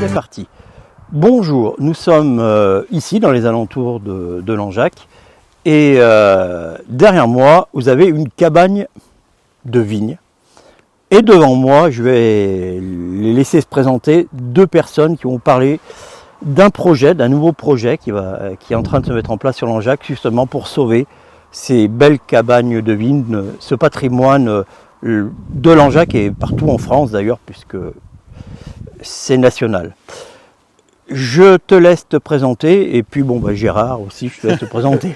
C'est parti. Bonjour, nous sommes ici dans les alentours de Langeac et derrière moi vous avez une cabane de vigne et devant moi je vais les laisser se présenter deux personnes qui vont parler d'un projet, d'un nouveau projet qui est en train de se mettre en place sur Langeac justement pour sauver ces belles cabanes de vigne, ce patrimoine de Langeac et partout en France d'ailleurs puisque c'est national. Je te laisse te présenter et puis Gérard aussi, je te laisse te présenter.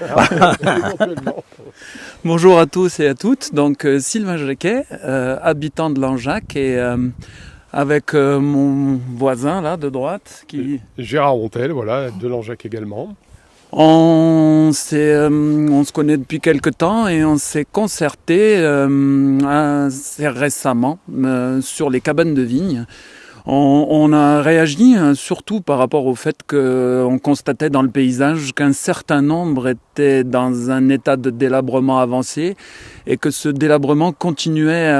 Bonjour à tous et à toutes, donc Sylvain Jacquet, habitant de Langeac et avec mon voisin là de droite qui... Gérard Hontel, voilà, de Langeac également. On se connaît depuis quelque temps et on s'est concerté assez récemment sur les cabanes de vigne. On a réagi surtout par rapport au fait qu'on constatait dans le paysage qu'un certain nombre étaient dans un état de délabrement avancé et que ce délabrement continuait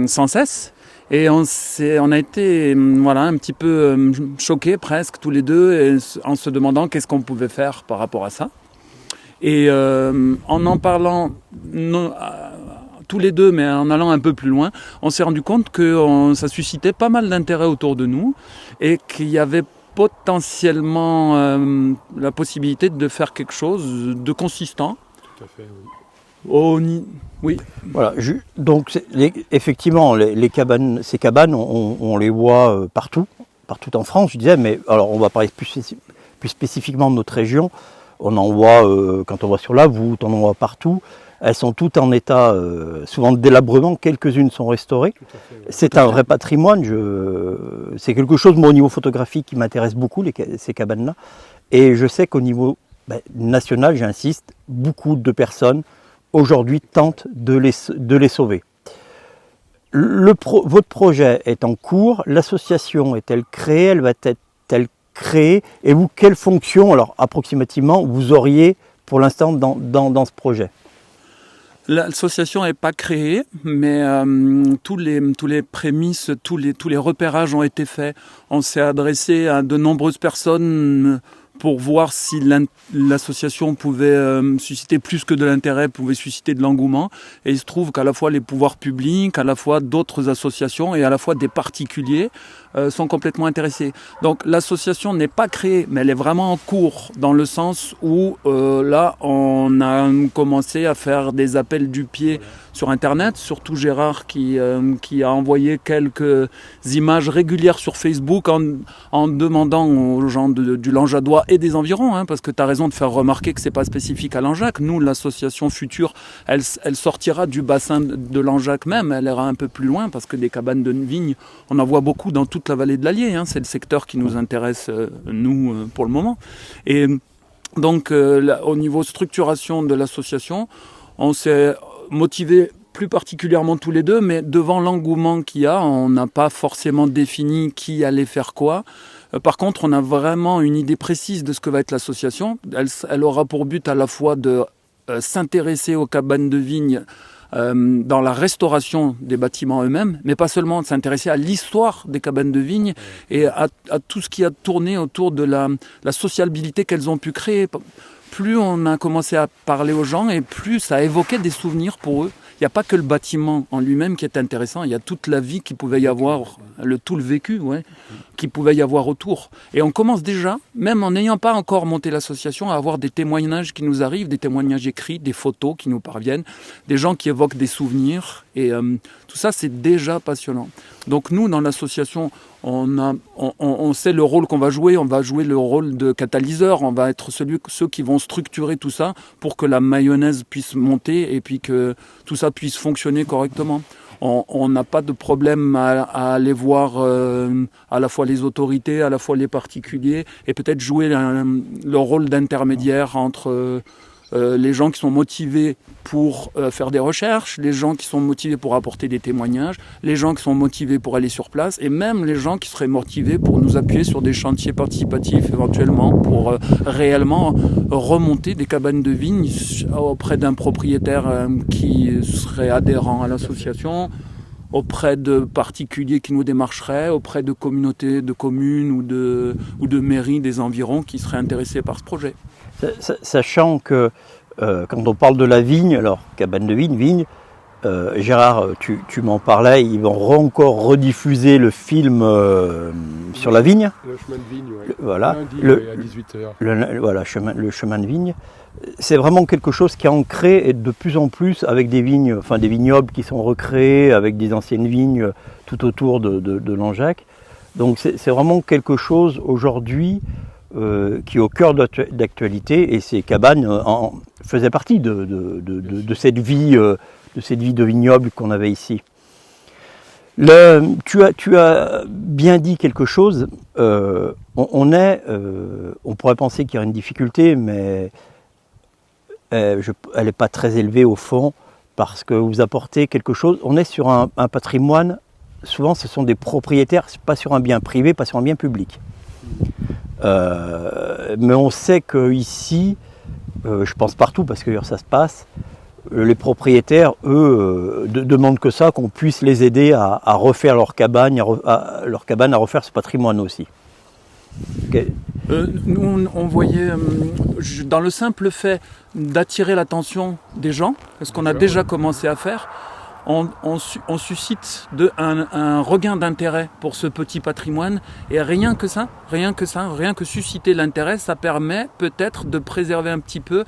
sans cesse. Et on a été un petit peu choqués presque tous les deux en se demandant qu'est-ce qu'on pouvait faire par rapport à ça. Et en parlant tous les deux, mais en allant un peu plus loin, on s'est rendu compte que ça suscitait pas mal d'intérêt autour de nous et qu'il y avait potentiellement la possibilité de faire quelque chose de consistant. Tout à fait, oui. Oui. Voilà, donc effectivement, ces cabanes, on les voit partout en France, je disais, mais alors on va parler plus spécifiquement de notre région. On en voit, quand on va sur la voûte, on en voit partout. Elles sont toutes en état souvent de délabrement, quelques-unes sont restaurées. Fait, oui. C'est un vrai patrimoine, c'est quelque chose moi, au niveau photographique qui m'intéresse beaucoup, ces cabanes-là. Et je sais qu'au niveau national, j'insiste, beaucoup de personnes aujourd'hui tentent de les sauver. Votre projet est en cours, l'association est-elle créée, elle va être-elle créée, et vous, quelle fonction, alors approximativement, vous auriez pour l'instant dans ce projet ? L'association n'est pas créée, mais tous les prémices, tous les repérages ont été faits. On s'est adressé à de nombreuses personnes pour voir si l'association pouvait susciter plus que de l'intérêt, pouvait susciter de l'engouement. Et il se trouve qu'à la fois les pouvoirs publics, à la fois d'autres associations et à la fois des particuliers sont complètement intéressés. Donc l'association n'est pas créée, mais elle est vraiment en cours, dans le sens où là on a commencé à faire des appels du pied sur Internet, surtout Gérard qui a envoyé quelques images régulières sur Facebook en demandant aux gens du Langeadois et des environs, parce que tu as raison de faire remarquer que c'est pas spécifique à Langeac. Nous, l'association future, elle sortira du bassin de Langeac même, elle ira un peu plus loin parce que des cabanes de vigne, on en voit beaucoup dans toute la vallée de l'Allier, c'est le secteur qui nous intéresse, nous, pour le moment. Et donc, au niveau structuration de l'association, on s'est motivés plus particulièrement tous les deux, mais devant l'engouement qu'il y a, on n'a pas forcément défini qui allait faire quoi. Par contre, on a vraiment une idée précise de ce que va être l'association. Elle aura pour but à la fois de s'intéresser aux cabanes de vigne dans la restauration des bâtiments eux-mêmes, mais pas seulement de s'intéresser à l'histoire des cabanes de vigne et à tout ce qui a tourné autour de la sociabilité qu'elles ont pu créer. Plus on a commencé à parler aux gens et plus ça évoquait des souvenirs pour eux. Il n'y a pas que le bâtiment en lui-même qui est intéressant, il y a toute la vie qu'il pouvait y avoir, tout le vécu qu'il pouvait y avoir autour. Et on commence déjà, même en n'ayant pas encore monté l'association, à avoir des témoignages qui nous arrivent, des témoignages écrits, des photos qui nous parviennent, des gens qui évoquent des souvenirs. Et tout ça, c'est déjà passionnant. Donc nous, dans l'association, on sait le rôle qu'on va jouer. On va jouer le rôle de catalyseur. On va être ceux qui vont structurer tout ça pour que la mayonnaise puisse monter et puis que tout ça puisse fonctionner correctement. On n'a pas de problème à aller voir à la fois les autorités, à la fois les particuliers et peut-être jouer le rôle d'intermédiaire entre les gens qui sont motivés pour faire des recherches, les gens qui sont motivés pour apporter des témoignages, les gens qui sont motivés pour aller sur place et même les gens qui seraient motivés pour nous appuyer sur des chantiers participatifs éventuellement pour réellement remonter des cabanes de vigne auprès d'un propriétaire qui serait adhérent à l'association auprès de particuliers qui nous démarcheraient, auprès de communautés de communes ou de mairies des environs qui seraient intéressés par ce projet. Sachant que quand on parle de la vigne, alors cabane de vigne, Gérard, tu m'en parlais, ils vont encore rediffuser le film sur la vigne. Le chemin de vigne, oui. Voilà, lundi, à 18h. Voilà, le chemin de vigne. C'est vraiment quelque chose qui est ancré et de plus en plus avec des vignes, enfin des vignobles qui sont recréés avec des anciennes vignes tout autour de Langeac. Donc c'est vraiment quelque chose aujourd'hui qui est au cœur d'actualité, et ces cabanes faisaient partie de cette vie de vignoble qu'on avait ici. Tu as bien dit quelque chose. On pourrait penser qu'il y a une difficulté, mais elle n'est pas très élevée au fond, parce que vous apportez quelque chose. On est sur un patrimoine. Souvent, ce sont des propriétaires, pas sur un bien privé, pas sur un bien public. Mais on sait qu'ici, je pense partout, parce que ça se passe, les propriétaires, eux, demandent que ça, qu'on puisse les aider à refaire leur cabane, à refaire ce patrimoine aussi. Okay. Nous, on voyait, dans le simple fait d'attirer l'attention des gens, ce qu'on a déjà commencé à faire, on suscite un regain d'intérêt pour ce petit patrimoine, et rien que susciter l'intérêt, ça permet peut-être de préserver un petit peu.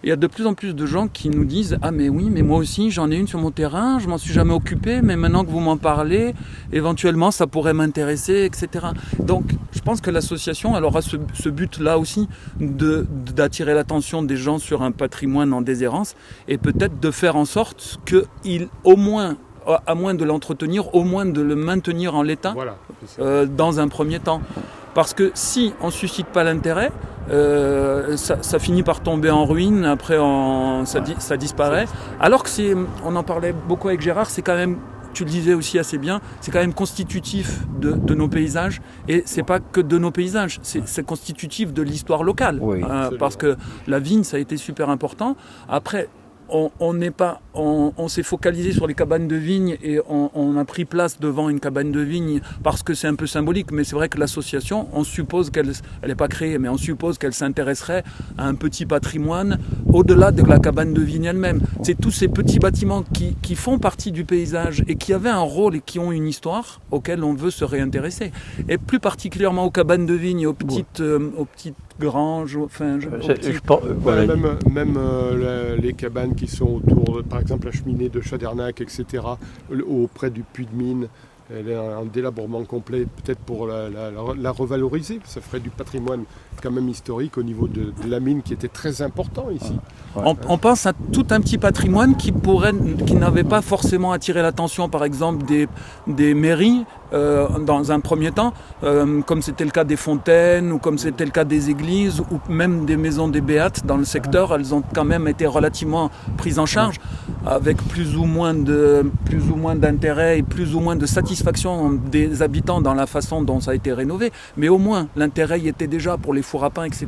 Il y a de plus en plus de gens qui nous disent « Ah mais oui, mais moi aussi j'en ai une sur mon terrain, je m'en suis jamais occupé, mais maintenant que vous m'en parlez, éventuellement ça pourrait m'intéresser, etc. » Donc je pense que l'association elle aura ce but-là aussi d'attirer l'attention des gens sur un patrimoine en déshérence, et peut-être de faire en sorte qu'il, au moins, à moins de l'entretenir, au moins de le maintenir en l'état, voilà, dans un premier temps. Parce que si on ne suscite pas l'intérêt, ça finit par tomber en ruine, après ça disparaît. Alors que on en parlait beaucoup avec Gérard, c'est quand même, tu le disais aussi assez bien, c'est quand même constitutif de nos paysages, et c'est pas que de nos paysages, c'est constitutif de l'histoire locale, oui, parce que la vigne ça a été super important. Après, on s'est focalisé sur les cabanes de vigne, et on a pris place devant une cabane de vigne parce que c'est un peu symbolique, mais c'est vrai que l'association, on suppose qu'elle n'est pas créée, mais on suppose qu'elle s'intéresserait à un petit patrimoine au-delà de la cabane de vigne elle-même. C'est tous ces petits bâtiments qui font partie du paysage et qui avaient un rôle et qui ont une histoire auxquels on veut se réintéresser. Et plus particulièrement aux cabanes de vigne et aux petites granges, enfin... Voilà, même les cabanes qui sont autour, par exemple la cheminée de Chadernac, etc., auprès du puits de mine, elle est en délabrement complet, peut-être pour la revaloriser. Ça ferait du patrimoine quand même historique au niveau de la mine qui était très important ici. On pense à tout un petit patrimoine qui n'avait pas forcément attiré l'attention, par exemple des mairies dans un premier temps, comme c'était le cas des fontaines, ou comme c'était le cas des églises, ou même des maisons des béates dans le secteur. Elles ont quand même été relativement prises en charge, avec plus ou moins d'intérêt et plus ou moins de satisfaction des habitants dans la façon dont ça a été rénové. Mais au moins, l'intérêt y était déjà pour les fours à pain, etc.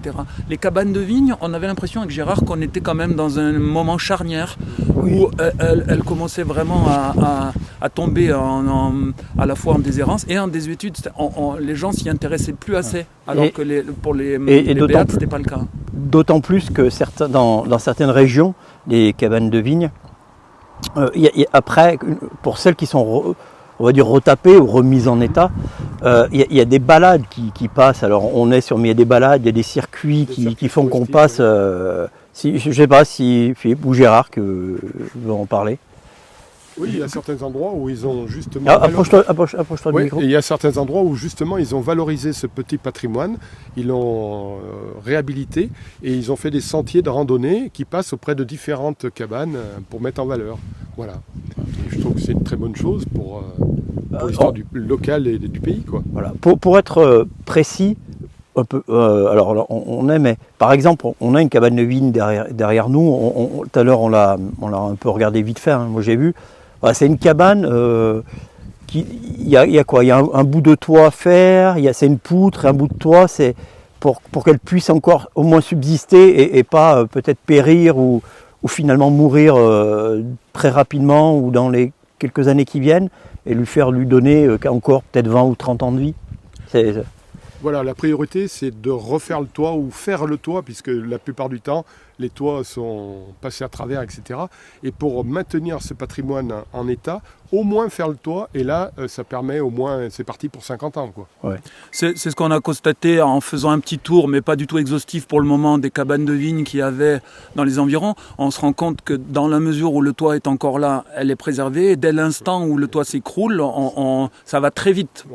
Les cabanes de vigne, on avait l'impression avec Gérard qu'on était quand même dans un moment charnière, où elles commençaient vraiment à tomber à la fois en déshérence et en désuétude. Les gens s'y intéressaient plus assez, alors que pour les béates, c'était pas le cas. D'autant plus que dans certaines régions, les cabanes de vigne, après, pour celles qui sont, on va dire, retapées ou remises en état, il y a des balades qui passent. Alors mais il y a des balades, il y a des circuits qui font qu'on passe. Je ne sais pas si Philippe ou Gérard veut en parler. Oui, il y a certains endroits où ils ont justement... Approche-toi du micro. Il y a certains endroits où justement ils ont valorisé ce petit patrimoine, ils l'ont réhabilité, et ils ont fait des sentiers de randonnée qui passent auprès de différentes cabanes pour mettre en valeur. Voilà. Et je trouve que c'est une très bonne chose pour l'histoire du local et du pays, quoi. Voilà. Pour être précis, un peu, alors on aimait. Par exemple, on a une cabane de vigne derrière nous. Tout à l'heure, on l'a un peu regardé vite fait. Moi, j'ai vu. Voilà, c'est une cabane. Il y a quoi ? Il y a un bout de toit à faire. C'est une poutre, un bout de toit. C'est pour qu'elle puisse encore au moins subsister et pas peut-être périr ou finalement mourir très rapidement ou dans les quelques années qui viennent et lui donner encore peut-être 20 ou 30 ans de vie. Voilà, la priorité, c'est de refaire le toit ou faire le toit, puisque la plupart du temps, les toits sont passés à travers, etc. Et pour maintenir ce patrimoine en état, au moins faire le toit, et là, ça permet au moins, c'est parti pour 50 ans, quoi. Ouais. C'est ce qu'on a constaté en faisant un petit tour, mais pas du tout exhaustif pour le moment, des cabanes de vigne qu'il y avait dans les environs. On se rend compte que dans la mesure où le toit est encore là, elle est préservée. Et dès l'instant où le toit s'écroule, ça va très vite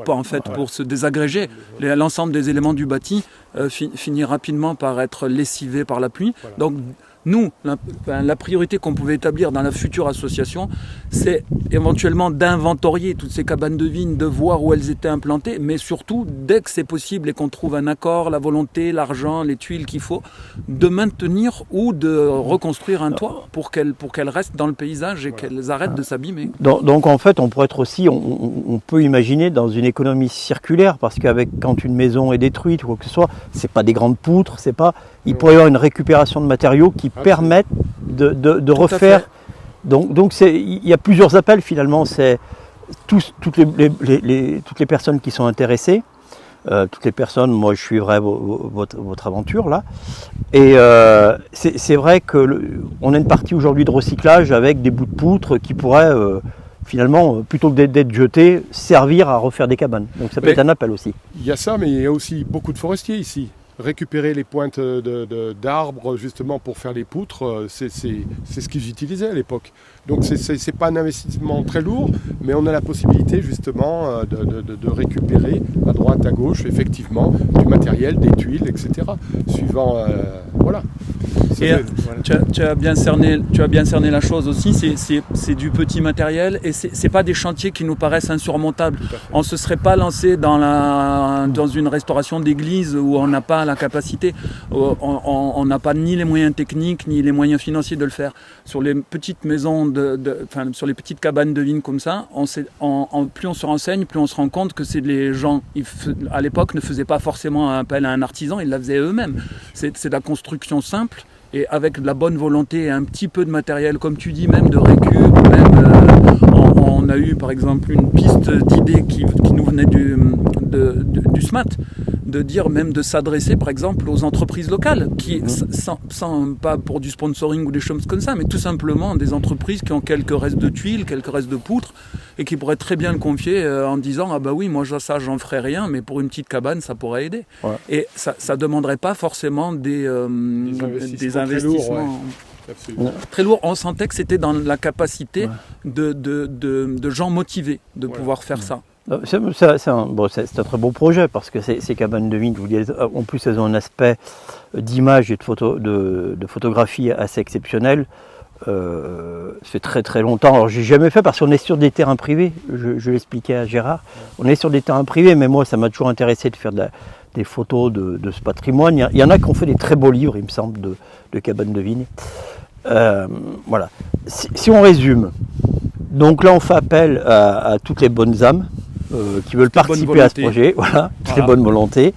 pour se désagréger. L'ensemble des éléments du bâti finit rapidement par être lessivé par la pluie. Voilà. Donc nous, la priorité qu'on pouvait établir dans la future association, c'est éventuellement d'inventorier toutes ces cabanes de vigne, de voir où elles étaient implantées, mais surtout, dès que c'est possible et qu'on trouve un accord, la volonté, l'argent, les tuiles qu'il faut, de maintenir ou de reconstruire un toit pour qu'elles restent dans le paysage et qu'elles arrêtent de s'abîmer. Donc en fait, on pourrait être aussi, on peut imaginer dans une économie circulaire, parce quand une maison est détruite ou quoi que ce soit, c'est pas des grandes poutres, il pourrait y avoir une récupération de matériaux qui permettent de refaire. Donc il y a plusieurs appels finalement. C'est toutes les personnes qui sont intéressées, toutes les personnes. Moi, je suivrai votre aventure là. Et c'est vrai qu'on a une partie aujourd'hui de recyclage avec des bouts de poutre qui pourraient finalement, plutôt que d'être jetés, servir à refaire des cabanes. Donc ça peut être un appel aussi. Il y a ça, mais il y a aussi beaucoup de forestiers ici. Récupérer les pointes d'arbres justement pour faire les poutres, c'est ce qu'ils utilisaient à l'époque. Donc c'est pas un investissement très lourd, mais on a la possibilité justement de récupérer à droite, à gauche, effectivement, du matériel, des tuiles, etc. Suivant, voilà. Et tu as bien cerné la chose aussi, c'est du petit matériel et c'est pas des chantiers qui nous paraissent insurmontables. On se serait pas lancé dans une restauration d'église où on n'a pas la capacité, on n'a pas ni les moyens techniques ni les moyens financiers de le faire. Sur les petites maisons, sur les petites cabanes de vigne comme ça, plus on se renseigne, plus on se rend compte que c'est les gens, à l'époque, ne faisaient pas forcément appel à un artisan, ils la faisaient eux-mêmes. C'est de la construction simple. Et avec de la bonne volonté et un petit peu de matériel, comme tu dis, même de récup, on a eu par exemple une piste d'idées qui nous venait du SMAT, de dire même de s'adresser par exemple aux entreprises locales, sans pas pour du sponsoring ou des choses comme ça, mais tout simplement des entreprises qui ont quelques restes de tuiles, quelques restes de poutres, et qui pourraient très bien le confier en disant « Ah bah oui, moi ça j'en ferai rien, mais pour une petite cabane ça pourrait aider. Ouais. » Et ça demanderait pas forcément des investissements très lourds. On sentait que c'était dans la capacité de gens motivés de pouvoir faire ça. C'est un très beau projet parce que ces cabanes de vigne, en plus elles ont un aspect d'image et de photographie assez exceptionnel. C'est très très longtemps. Alors j'ai jamais fait parce qu'on est sur des terrains privés. Je l'expliquais à Gérard. On est sur des terrains privés, mais moi ça m'a toujours intéressé de faire des photos de ce patrimoine. Il y en a qui ont fait des très beaux livres, il me semble, de cabanes de vigne. Voilà. Si on résume, donc là on fait appel à toutes les bonnes âmes qui veulent participer à ce projet. Voilà, toutes les bonnes volontés.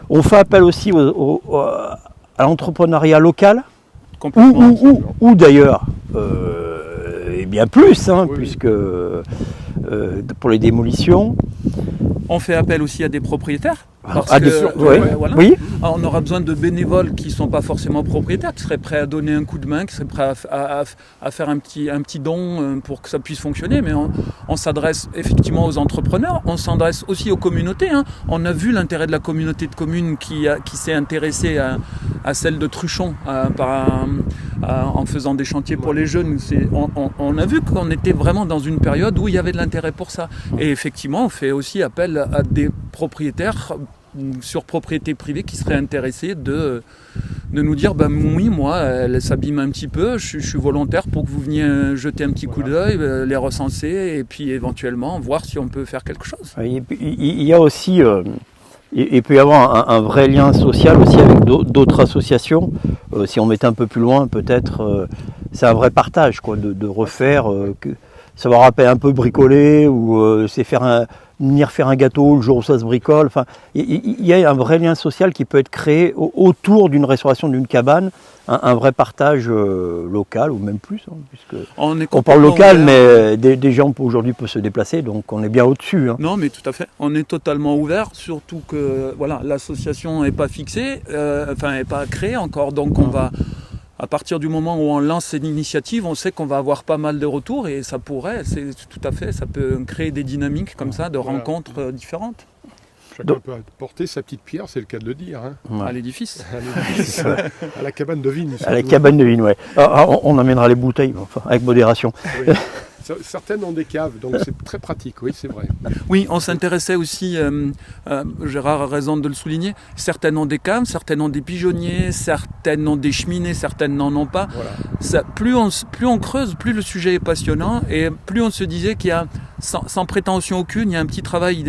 On fait appel aussi à l'entrepreneuriat local. Ou d'ailleurs, et bien plus, puisque pour les démolitions. On fait appel aussi à des propriétaires. Oui. On aura besoin de bénévoles qui ne sont pas forcément propriétaires, qui seraient prêts à donner un coup de main, qui seraient prêts à faire un petit don pour que ça puisse fonctionner. Mais on s'adresse effectivement aux entrepreneurs, on s'adresse aussi aux communautés. On a vu l'intérêt de la communauté de communes qui s'est intéressée à celle de Truchon en faisant des chantiers pour les jeunes. On a vu qu'on était vraiment dans une période où il y avait de l'intérêt pour ça. Et effectivement, on fait aussi appel à des propriétaires sur propriété privée qui seraient intéressés de nous dire oui, moi elle s'abîme un petit peu, je suis volontaire pour que vous veniez jeter un petit coup d'œil, les recenser et puis éventuellement voir si on peut faire quelque chose. Il y a aussi il peut y avoir un vrai lien social aussi avec d'autres associations. Si on mettait un peu plus loin, peut-être c'est un vrai partage de refaire savoir un peu bricoler ou c'est venir faire un gâteau le jour où ça se bricole. Enfin, il y a un vrai lien social qui peut être créé autour d'une restauration d'une cabane, un vrai partage local ou même plus, hein, puisque on parle local, mais des gens aujourd'hui peuvent se déplacer, donc on est bien au-dessus. Hein. Non, mais tout à fait. On est totalement ouvert, surtout que voilà, l'association n'est pas fixée, n'est pas créée encore, donc on va. À partir du moment où on lance une initiative, on sait qu'on va avoir pas mal de retours et ça pourrait, c'est tout à fait, ça peut créer des dynamiques comme ça, de rencontres différentes. Chacun peut apporter sa petite pierre, c'est le cas de le dire. Hein. À l'édifice. À la cabane de vigne. À la cabane de vigne, oui. On amènera les bouteilles, enfin, avec modération. Oui. Certaines ont des caves, donc c'est très pratique, oui, c'est vrai. Oui, on s'intéressait aussi, Gérard a raison de le souligner, certaines ont des caves, certaines ont des pigeonniers, certaines ont des cheminées, certaines n'en ont pas. Voilà. Ça, plus on creuse, plus le sujet est passionnant et plus on se disait qu'il y a, sans prétention aucune, il y a un petit travail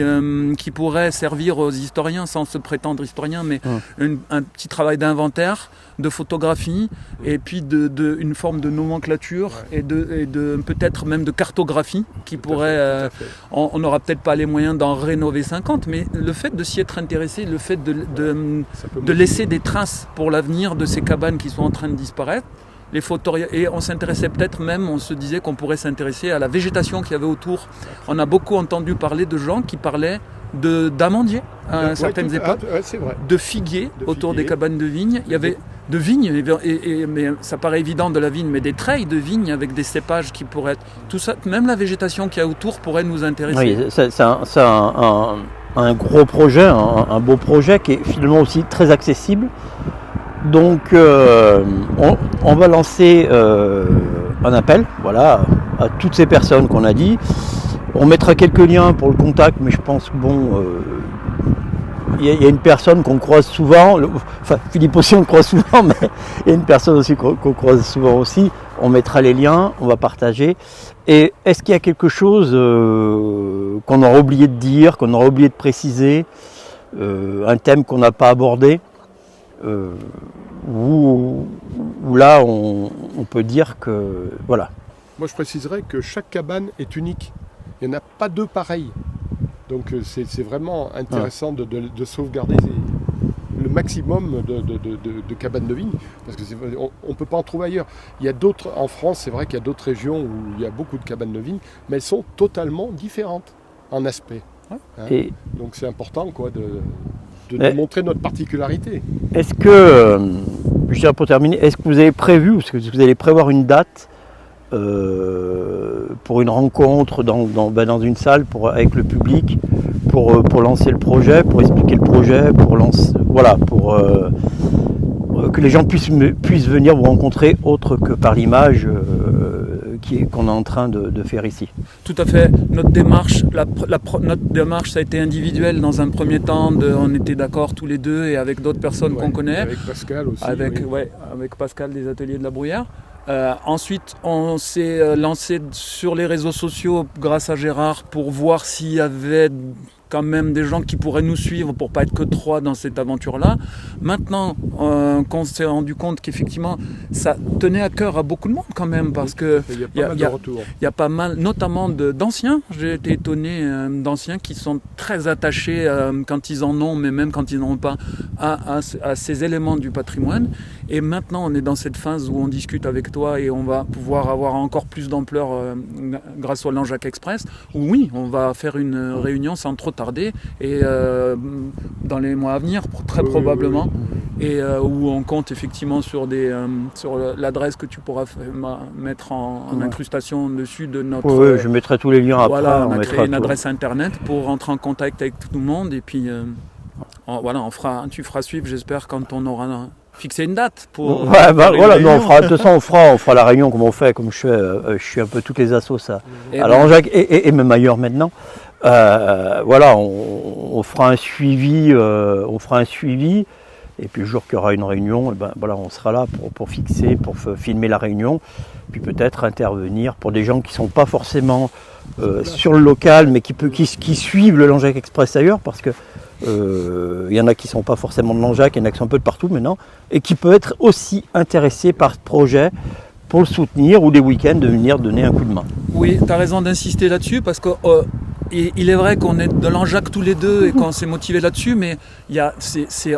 qui pourrait servir aux historiens, sans se prétendre historien, mais un petit travail d'inventaire, de photographie et puis une forme de nomenclature et de peut-être même de cartographie qui pourrait, on n'aura peut-être pas les moyens d'en rénover 50, mais le fait de s'y être intéressé, le fait de laisser des traces pour l'avenir de ces cabanes qui sont en train de disparaître, les photos, et on s'intéressait peut-être même, on se disait qu'on pourrait s'intéresser à la végétation qu'il y avait autour. On a beaucoup entendu parler de gens qui parlaient d'amandiers à certaines époques, de figuiers autour des cabanes de vigne. Il y avait de vignes, mais ça paraît évident de la vigne, mais des treilles de vignes avec des cépages qui pourraient être... Tout ça, même la végétation qu'il y a autour pourrait nous intéresser. Oui, c'est un gros projet, un beau projet qui est finalement aussi très accessible. Donc on va lancer un appel à toutes ces personnes qu'on a dit. On mettra quelques liens pour le contact, mais je pense que il y a une personne qu'on croise souvent, Philippe aussi on le croise souvent, mais il y a une personne aussi qu'on croise souvent aussi. On mettra les liens, on va partager. Et est-ce qu'il y a quelque chose qu'on aura oublié de dire, qu'on aura oublié de préciser, un thème qu'on n'a pas abordé, où là on peut dire que voilà. Moi je préciserais que chaque cabane est unique. Il n'y en a pas deux pareilles. Donc c'est vraiment intéressant de sauvegarder le maximum de cabanes de vigne, parce qu'on ne peut pas en trouver ailleurs. Il y a d'autres, en France, c'est vrai qu'il y a d'autres régions où il y a beaucoup de cabanes de vigne, mais elles sont totalement différentes en aspect. Hein. Et donc c'est important de montrer notre particularité. Est-ce que, je dirais pour terminer, est-ce que vous avez prévu, est-ce que vous allez prévoir une date pour une rencontre dans une salle avec le public pour lancer le projet, pour expliquer le projet, pour que les gens puissent venir vous rencontrer autre que par l'image qu'on est en train de faire ici. Tout à fait. Notre démarche, notre démarche, ça a été individuel dans un premier temps. On était d'accord tous les deux et avec d'autres personnes qu'on connaît. Avec Pascal aussi. Avec Pascal des Ateliers de la Bruyère. Ensuite, on s'est lancé sur les réseaux sociaux grâce à Gérard pour voir s'il y avait quand même des gens qui pourraient nous suivre pour pas être que 3 dans cette aventure-là. Maintenant qu'on s'est rendu compte qu'effectivement ça tenait à cœur à beaucoup de monde quand même, parce que il y a pas mal, notamment d'anciens. J'ai été étonné d'anciens qui sont très attachés quand ils en ont, mais même quand ils n'en ont pas, à ces éléments du patrimoine. Et maintenant, on est dans cette phase où on discute avec toi et on va pouvoir avoir encore plus d'ampleur grâce au Langeac Express. Où oui, on va faire une réunion sans trop tarder et dans les mois à venir, très probablement. Et où on compte effectivement sur l'adresse que tu pourras mettre en incrustation dessus de notre... Oui, je mettrai tous les liens après. Voilà, on a créé une adresse internet pour rentrer en contact avec tout le monde et puis tu feras suivre, j'espère, quand on aura... fixer une date pour... de toute façon, on fera la réunion comme on fait, comme je suis un peu toutes les assos à Langeac et même ailleurs maintenant. On fera un suivi, et puis le jour qu'il y aura une réunion, on sera là pour fixer, pour filmer la réunion, puis peut-être intervenir pour des gens qui ne sont pas forcément sur le local, mais qui suivent le Langeac Express ailleurs, parce que y en a qui ne sont pas forcément de Langeac, il y en a qui sont un peu de partout maintenant, et qui peuvent être aussi intéressés par ce projet pour le soutenir, ou des week-ends de venir donner un coup de main. Oui, tu as raison d'insister là-dessus parce que il est vrai qu'on est de Langeac tous les deux et qu'on s'est motivé là-dessus, mais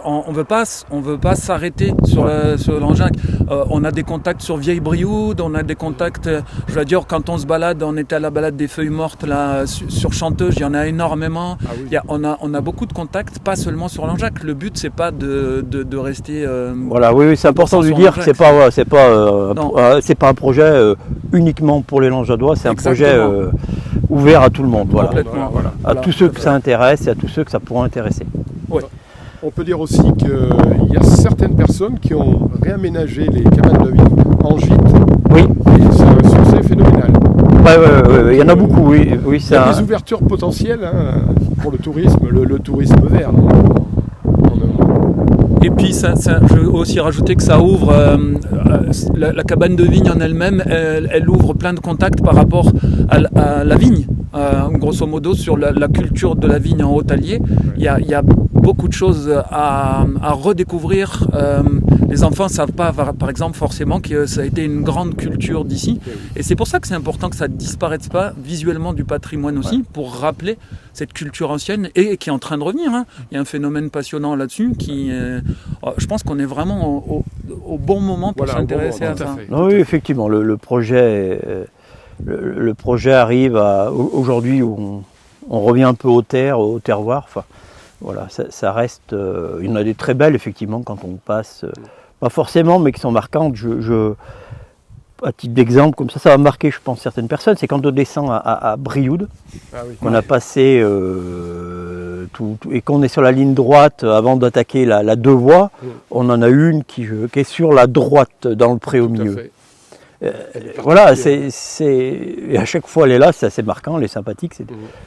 on veut pas s'arrêter sur Langeac. On a des contacts sur Vieille Brioude, on a des contacts, je veux dire, quand on se balade, on était à la balade des feuilles mortes là, sur Chanteuse, il y en a énormément. Ah oui. On a beaucoup de contacts, pas seulement sur Langeac. Le but, c'est pas de rester. Voilà, oui, c'est important de dire que c'est pas un projet uniquement pour les Langeadois, c'est un projet ouvert à tout le monde, voilà. À tous ceux que ça intéresse et à tous ceux que ça pourra intéresser. Ouais. On peut dire aussi qu'il y a certaines personnes qui ont réaménagé les cabanes de vigne en gîte. Oui. Et c'est un succès phénoménal. Ouais, il y en a beaucoup, oui. Il y a des ouvertures potentielles pour le tourisme, le tourisme vert. Et puis, je veux aussi rajouter que ça ouvre, la cabane de vigne en elle-même, elle ouvre plein de contacts par rapport à la vigne. Grosso modo, sur la culture de la vigne en Haute-Allier, il y a beaucoup de choses à redécouvrir. Les enfants ne savent pas, par exemple, forcément que ça a été une grande culture d'ici. Et c'est pour ça que c'est important que ça ne disparaisse pas visuellement du patrimoine aussi, pour rappeler cette culture ancienne et qui est en train de revenir. Il y a un phénomène passionnant là-dessus qui, je pense qu'on est vraiment au bon moment pour s'intéresser à ça. Oui, effectivement, le projet arrive aujourd'hui où on revient un peu au terroir. Enfin, voilà, ça reste. Il y en a des très belles effectivement quand on passe, pas forcément, mais qui sont marquantes. À titre d'exemple, comme ça va marquer, je pense, certaines personnes. C'est quand on descend à Brioude, qu'on a passé et qu'on est sur la ligne droite avant d'attaquer la deux voies. On en a une qui est sur la droite dans le pré au milieu. Voilà, et à chaque fois elle est là, c'est assez marquant, elle est sympathique,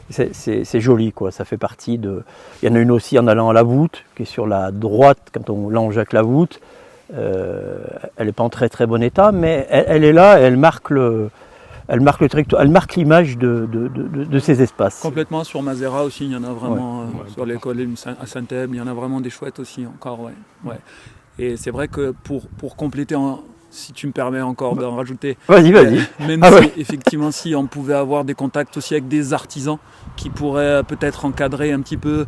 c'est joli quoi, ça fait partie de. Il y en a une aussi en allant à la voûte, qui est sur la droite quand on Langeac la voûte. Elle n'est pas en très très bon état, mais elle est là, et elle marque l'image de ces espaces. Complètement, sur Mazera aussi, il y en a vraiment, sur l'école à Saint-Thèbe, il y en a vraiment des chouettes aussi encore. Ouais. Et c'est vrai que pour compléter, si tu me permets encore d'en rajouter, vas-y. Même effectivement, si on pouvait avoir des contacts aussi avec des artisans qui pourraient peut-être encadrer un petit peu.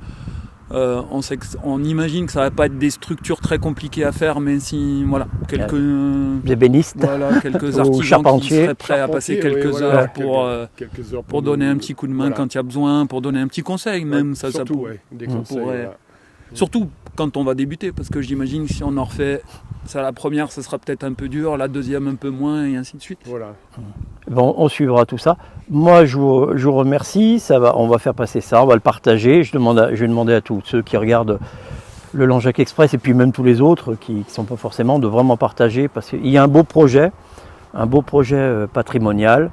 On imagine que ça va pas être des structures très compliquées à faire, mais si quelques ébénistes, quelques artisans qui seraient prêts à passer quelques heures pour donner un petit coup de main quand il y a besoin, pour donner un petit conseil même, des conseils. Surtout quand on va débuter, parce que j'imagine que si on en refait ça la première, ça sera peut-être un peu dur, la deuxième un peu moins, et ainsi de suite. Voilà. Bon, on suivra tout ça. Moi, je vous remercie. On va faire passer ça, on va le partager. Je vais demander à tous ceux qui regardent le Langeac Express et puis même tous les autres qui ne sont pas forcément, de vraiment partager, parce qu'il y a un beau projet patrimonial.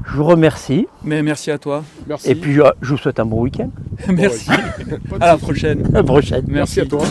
Je vous remercie. Mais merci à toi. Merci. Et puis je vous souhaite un bon week-end. Merci. À la prochaine. À la prochaine. Merci à toi.